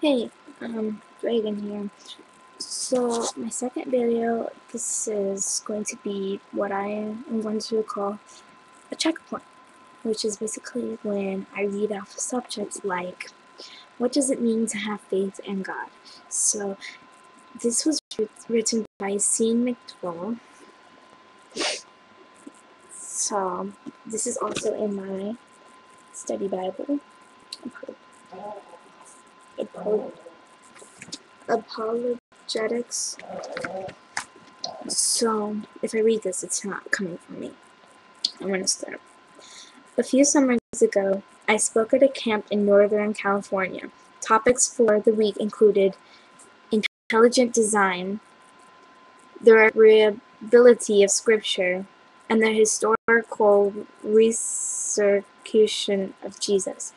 Hey, Reagan here. So, my second video, this is going to be what I am going to call a checkpoint, which is basically when I read off subjects like, what does it mean to have faith in God? So, this was written by Sean McDowell. So, this is also in my study Bible. Apologetics. So, if I read this, it's not coming from me. I'm going to start. A few summers ago, I spoke at a camp in Northern California. Topics for the week included intelligent design, the reliability of Scripture, and the historical resurrection of Jesus.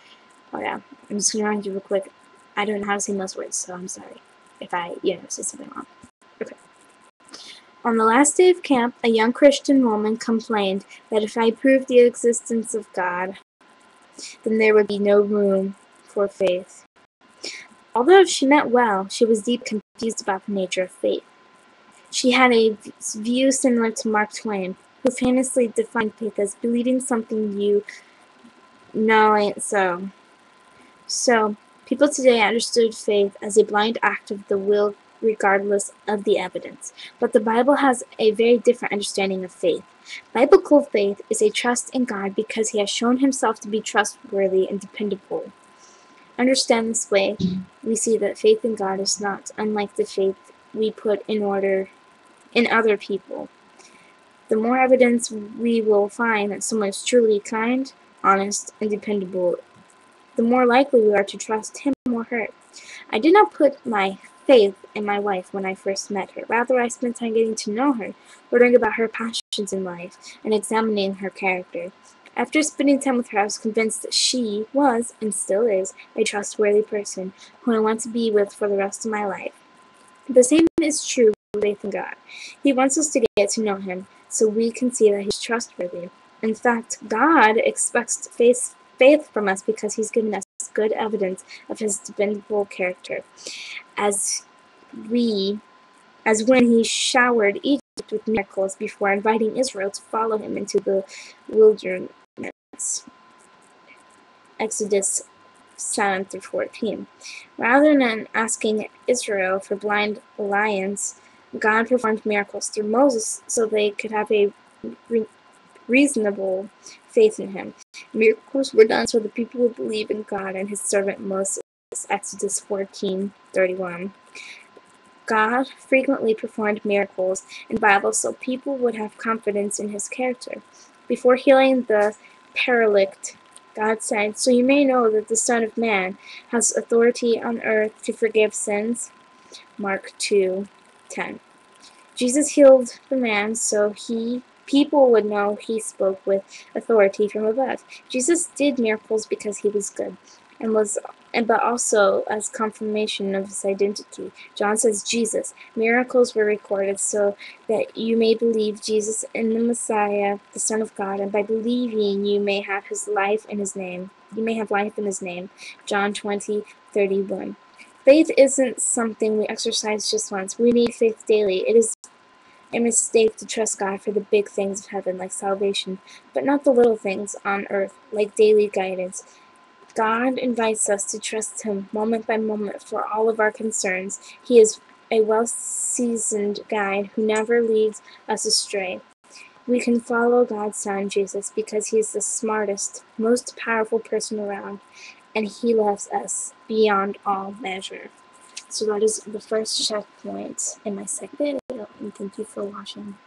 Oh yeah, I'm just going to remind you real quick, I don't know how to say most words, so I'm sorry if I, say something wrong. Okay. On the last day of camp, a young Christian woman complained that if I proved the existence of God, then there would be no room for faith. Although she meant well, she was deeply confused about the nature of faith. She had a view similar to Mark Twain, who famously defined faith as believing something you know ain't so. So, people today understood faith as a blind act of the will regardless of the evidence. But the Bible has a very different understanding of faith. Biblical faith is a trust in God because He has shown Himself to be trustworthy and dependable. Understand this way, we see that faith in God is not unlike the faith we put in other people. The more evidence we will find that someone is truly kind, honest, and dependable, the more likely we are to trust him or her. I did not put my faith in my wife when I first met her. Rather, I spent time getting to know her, learning about her passions in life, and examining her character. After spending time with her, I was convinced that she was, and still is, a trustworthy person who I want to be with for the rest of my life. The same is true with faith in God. He wants us to get to know Him so we can see that He's trustworthy. In fact, God expects faith from us because He's given us good evidence of His dependable character. As when He showered Egypt with miracles before inviting Israel to follow Him into the wilderness. Exodus 7 through 14. Rather than asking Israel for blind alliance, God performed miracles through Moses so they could have a reasonable faith in Him. Miracles were done so the people would believe in God and His servant Moses. Exodus 14:31. God frequently performed miracles in the Bible so people would have confidence in His character. Before healing the paralytic, God said, "So you may know that the Son of Man has authority on earth to forgive sins." Mark 2:10. Jesus healed the man so people would know He spoke with authority from above. Jesus did miracles because He was good, but also as confirmation of His identity. John says, Jesus, miracles were recorded so that you may believe Jesus in the Messiah, the Son of God, and by believing you may have life in His name. You may have life in His name. John 20:31. Faith isn't something we exercise just once. We need faith daily. It is a mistake to trust God for the big things of heaven, like salvation, but not the little things on earth, like daily guidance. God invites us to trust Him moment by moment for all of our concerns. He is a well-seasoned guide who never leads us astray. We can follow God's Son, Jesus, because He is the smartest, most powerful person around, and He loves us beyond all measure. So that is the first checkpoint in my second video, and thank you for watching.